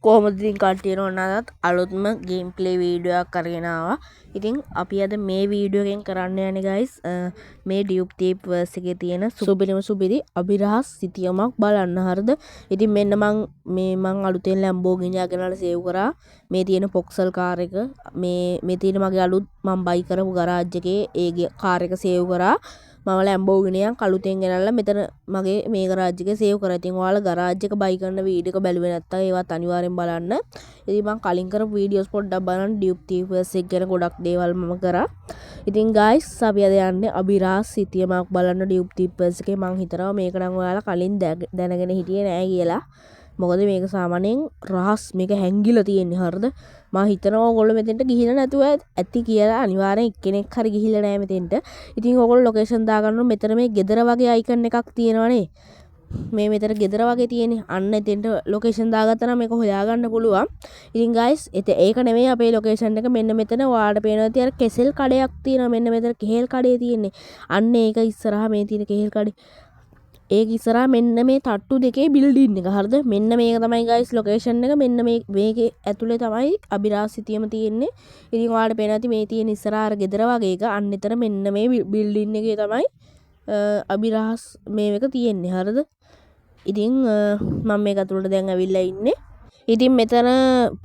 කොහොමද ඉතින් කට්ටිය නෝනාදත් අලුත්ම ගේම් ප්ලේ වීඩියෝ එකක් අරගෙන ආවා. ඉතින් අපි අද මේ වීඩියෝ එකෙන් කරන්න යන්නේ guys මේ ඩියුප් තීප් වර්ස් එකේ තියෙන සුපිරි අභිරහස් සිතියමක් බලන්න හරිද? ඉතින් මෙන්න මං අලුතෙන් Lamborghini ගෙනල්ලා සේව් කරා. මේ තියෙන පොක්සල් කාර් එක මේ තියෙන මගේ අලුත් මම බයි කරපු ගරාජ් එකේ ඒ කාර් එක සේව් කරා. මම Lamborghini එකක් අලුතෙන් ගෙනල්ලා මෙතන මගේ මේ ගරාජ් එකේ සේව් කරා. ඉතින් ඔයාලා ගරාජ් එක බයි කරන වීඩියෝ එක බැලුවේ නැත්නම් ඒවත් අනිවාර්යෙන් බලන්න. ඉතින් මම කලින් කරපු වීඩියෝස් පොඩ්ඩක් බලන්න ඩියුප් තීවර්ස් එක ගැන ගොඩක් දේවල් මම කරා. ඉතින් guys අපි අද යන්නේ අභිරහස් සිතියමක් බලන්න ඩියුප් තීවර්ස් එකේ. මං හිතනවා මේක නම් ඔයාලා කලින් දැනගෙන හිටියේ නෑ කියලා. මොකද මේක සාමාන්‍යයෙන් රහස් මේක හැංගිලා තියෙන්නේ හරිද? මම හිතනවා ඔයගොල්ලෝ මෙතෙන්ට ගිහිල්ලා නැතුව ඇති කියලා. අනිවාර්යෙන් එක්කෙනෙක් හරි ගිහිල්ලා නැහැ මෙතෙන්ට. ඉතින් ඔයගොල්ලෝ ලොකේෂන් දාගන්න මෙතන මේ ගෙදර වගේ අයිකන් එකක් තියෙනවනේ. මේ මෙතන ගෙදර වගේ තියෙන්නේ. අන්න එතෙන්ට ලොකේෂන් දාගත්තා නම් මේක හොයාගන්න පුළුවන්. ඉතින් guys ඒක නෙමෙයි අපේ ලොකේෂන් එක. මෙන්න මෙතන ඔයාලට පේනවා ඇති අර කෙසෙල් කඩයක් තියෙනවා. මෙන්න මෙතන කෙහෙල් කඩේ තියෙන්නේ. අන්න ඒක ඉස්සරහා මේ තියෙන කෙහෙල් කඩේ. ඒක ඉස්සරහා මෙන්න මේ තට්ටු දෙකේ බිල්ඩින් එක හරිද? මෙන්න මේක තමයි guys ලොකේෂන් එක. මෙන්න මේකේ ඇතුලේ තමයි අභිරහස් සිතියම තියෙන්නේ. ඉතින් ඔයාලට පේනවා ඇති මේ තියෙන ඉස්සරහා අර ගෙදර වගේ එක. අන්න එතන මෙන්න මේ බිල්ඩින් එකේ තමයි අභිරහස් මේක තියෙන්නේ හරිද? ඉතින් මම මේක ඇතුළට දැන් ඇවිල්ලා ඉන්නේ. ඉතින් මෙතන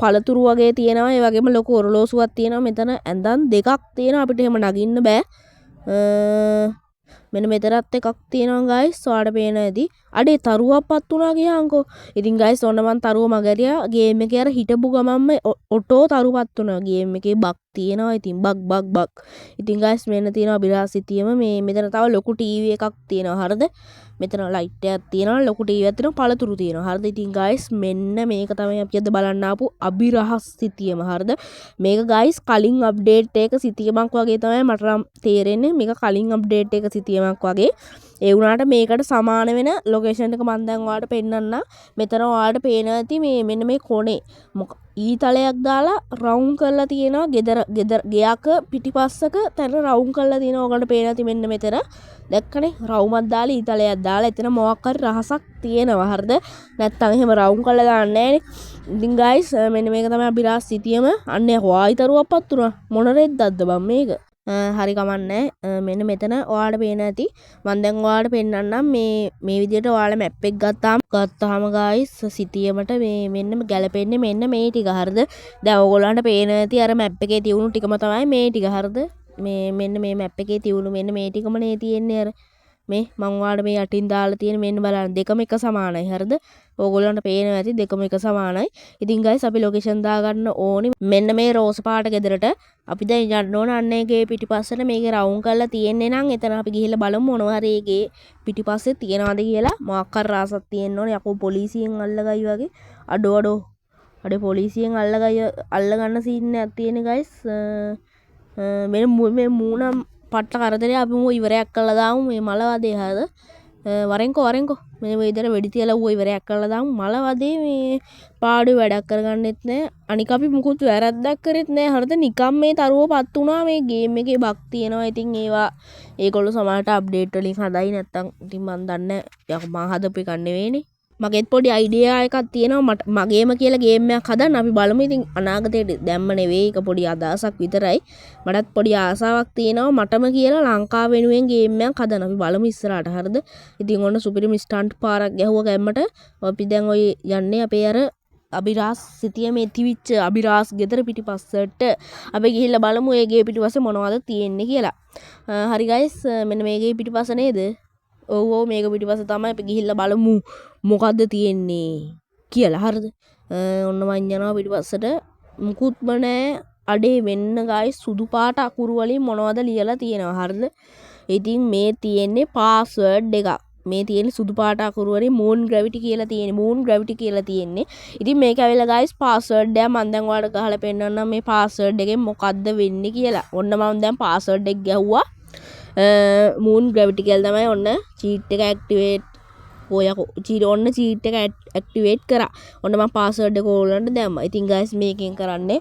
පළතුරු වගේ තියෙනවා. ඒ වගේම ලොකු ඔරලෝසුවක් තියෙනවා. මෙතන ඇඳන් දෙකක් තියෙනවා. අපිට එහෙම නගින්න බෑ. මෙන්න මෙතනත් එකක් තියෙනවා guys. ඔයාලට පේන ඇති. අඩේ තරුවක්පත් වුණා ගියාන්කෝ. ඉතින් guys ඔන්න මං තරුව මගරියා ගේම් එකේ අර හිටපු ගමන්ම ඔටෝ තරුපත් වුණා. ගේම් එකේ බග් තියෙනවා. ඉතින් බග්. ඉතින් guys මෙන්න තියෙනවා අභිරහස් සිතියම. මෙතන තව ලොකු ටීවී එකක් තියෙනවා හරිද? මෙතන ලයිට් එකක් තියෙනවා. ලොකු ටීවී එකක් තියෙනවා. පළතුරු තියෙනවා. හරිද? ඉතින් guys මෙන්න මේක තමයි අපි අද බලන්න ආපු අභිරහස් සිතියම. හරිද? මේක guys කලින් අප්ඩේට් එක සිතියමක් වගේ තමයි මට නම් තේරෙන්නේ. මේක කලින් අප්ඩේට් එක සිතියමක් වගේ. ඒ වුණාට මේකට සමාන වෙන ලොකේෂන් එක මම දැන් ඔයාලට පෙන්නන්නම්. මෙතන ඔයාලට පේනවා ඇති මෙන්න මේ කොනේ ඊතලයක් දාලා රවුන්ඩ් කරලා තියෙනවා. ගෙයක පිටිපස්සක තැන රවුන්ඩ් කරලා තියෙනවා. ඔයාලට පේනවා ඇති මෙන්න මෙතන. දැක්කනේ රවුමක් දාලා ඊතලයක් දාලා එතන මොකක් හරි රහසක් තියෙනවා හරිද? නැත්තම් එහෙම රවුන්ඩ් කරලා දාන්නේ නැහනේ. ඉතින් guys මෙන්න මේක තමයි අභිරහස් සිතියම. අන්න වායිතරුවක්පත් වුණා. මොන රෙද්දක්ද බං මේක? හරි කමන්නේ. මෙන්න මෙතන ඔයාලට පේන ඇති. මම දැන් ඔයාලට පෙන්නන්නම් මේ විදිහට ඔයාලා මැප් එක ගත්තාම guys සිතියමට මෙන්න ගැලපෙන්නේ මෙන්න මේ ටික හරිද? දැන් ඔයගොල්ලන්ට පේන ඇති අර මැප් එකේ තියුණු ටිකම තමයි මේ ටික හරිද? මෙන්න මේ මැප් එකේ තියුණු මෙන්න මේ ටිකම නේ තියෙන්නේ අර මේ මං ඔයාලට මේ යටින් දාලා තියෙන මෙන්න බලන්න දෙකම එක සමානයි හරිද? ඕගොල්ලන්ට පේනවා ඇති දෙකම එක සමානයි. ඉතින් guys අපි ලොකේෂන් දාගන්න ඕනි. මෙන්න මේ රෝස පාට ගෙදරට අපි දැන් යන්න ඕන. අන්න ඒකේ පිටිපස්සට මේකේ රවුන්ඩ් කරලා තියෙන්නේ නම් එතන අපි ගිහිල්ලා බලමු මොනවා හරි ඒකේ පිටිපස්සේ තියනවාද කියලා. මොකක් හරි රාසක් තියෙන්න ඕනේ. යකෝ පොලිසියෙන් අල්ලගයි වගේ. අඩේ පොලිසියෙන් අල්ලගන්න සීන් එකක් තියෙන්නේ guys. මේ මූණ පට්ට කරදරේ අපි මෝ ඉවරයක් කළා දාමු මේ මලවදේ හරිද? වරෙන්කෝ මේ විදිහට වෙඩි තියලා ඌ ඉවරයක් කළා දාමු. මලවදේ මේ පාඩු වැඩක් කරගන්නෙත් නෑ. අනික අපි මුකුත් වැරද්දක් කරෙත් නෑ හරිද? නිකම් මේ තරුවපත් වුණා. මේ ගේම් එකේ බග් තියෙනවා. ඉතින් ඒවා ඒගොල්ලෝ සමහරට අප්ඩේට් වලින් හදයි නැත්තම් ඉතින් මන් දන්නේ නෑ. යකෝ මං හදපු එකක් නෙවෙයිනේ. මගෙත් පොඩි අයිඩියා එකක් තියෙනවා මගේම කියලා ගේම් එකක් හදන්න. අපි බලමු ඉතින් අනාගතයට දැම්ම නෙවෙයි. ඒක පොඩි අදහසක් විතරයි. මටත් පොඩි ආසාවක් තියෙනවා මටම කියලා ලංකාව වෙනුවෙන් ගේම් එකක් හදන්න. අපි බලමු ඉස්සරහට හරිද? ඉතින් ඔන්න සුපිරිම ස්ටන්ට් පාරක් ගැහුවා ගැම්මට. අපි දැන් ඔය යන්නේ අපේ අර අභිරහස් සිතියම ඇතිවිච්ච අභිරහස් ගෙදර පිටිපස්සට. අපි ගිහිල්ලා බලමු ඒ ගේ පිටිපස්සේ මොනවද තියෙන්නේ කියලා. හරි guys මෙන්න මේ ගේ පිටිපස්ස නේද? ඔව් මේක පිටිපස්ස තමයි. අපි ගිහිල්ලා බලමු මොකද්ද තියෙන්නේ කියලා හරිද? ඔන්න මං යනවා පිටිපස්සට. මුකුත්ම නැහැ. අඩේ වෙන්න guys සුදු පාට අකුරු වලින් මොනවද ලියලා තියෙනවා හරිද? ඉතින් මේ තියෙන්නේ පාස්වර්ඩ් එකක්. මේ තියෙන්නේ සුදු පාට අකුරු වලින් මූන් ග්‍රැවිටි කියලා තියෙන්නේ. ඉතින් මේක ඇවිල්ලා guys පාස්වර්ඩ් එක මම දැන් ඔයාලට ගහලා පෙන්නන්නම් මේ පාස්වර්ඩ් එකෙන් මොකද්ද වෙන්නේ කියලා. ඔන්න මම දැන් පාස්වර්ඩ් එක ගැහුවා. මූන් ග්‍රැවිටි කියලා තමයි. ඔන්න චීට් එක ඇක්ටිවේට් ඔන්න චීට් එක ඇක්ටිවේට් කරා. ඔන්න මම පාස්වර්ඩ් එක ඕගොල්ලන්ට දැම්මා. ඉතින් guys මේකෙන් කරන්නේ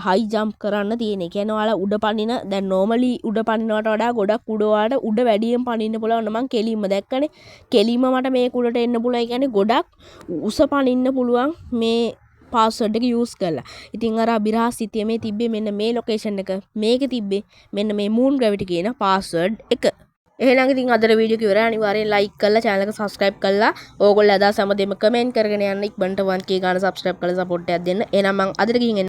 හයි ජම්ප් කරන්න තියෙන. ඒ කියන්නේ ඔයාලා උඩ පනින දැන් normally උඩ පනිනවට වඩා ගොඩක් උඩ ඔයාලට උඩ වැඩියෙන් පනින්න පුළුවන්. ඔන්න මම කෙලින්ම දැක්කනේ. කෙලින්ම මට මේක උඩට එන්න පුළුවන්. ඒ කියන්නේ ගොඩක් උස පනින්න පුළුවන් මේ පාස්වර්ඩ් එක යූස් කරලා. ඉතින් අර අබිරහස් සිතිය මේ තිබ්බේ මෙන්න මේ ලොකේෂන් එක. මේකේ තිබ්බේ මෙන්න මේ මූන් ග්‍රැවිටි කියන පාස්වර්ඩ් එක. එහෙනම් ඉතින් අදට වීඩියෝ එක ඉවරයි. අනිවාර්යෙන් ලයික් කරලා channel එක subscribe කරලා ඕගොල්ලෝ අදහස් හැමදේම කමෙන්ට් කරගෙන යන්න. ඉක්මනට 1k ගාන subscribe කරලා support එකක් දෙන්න. එහෙනම් මං අදට ගිහින්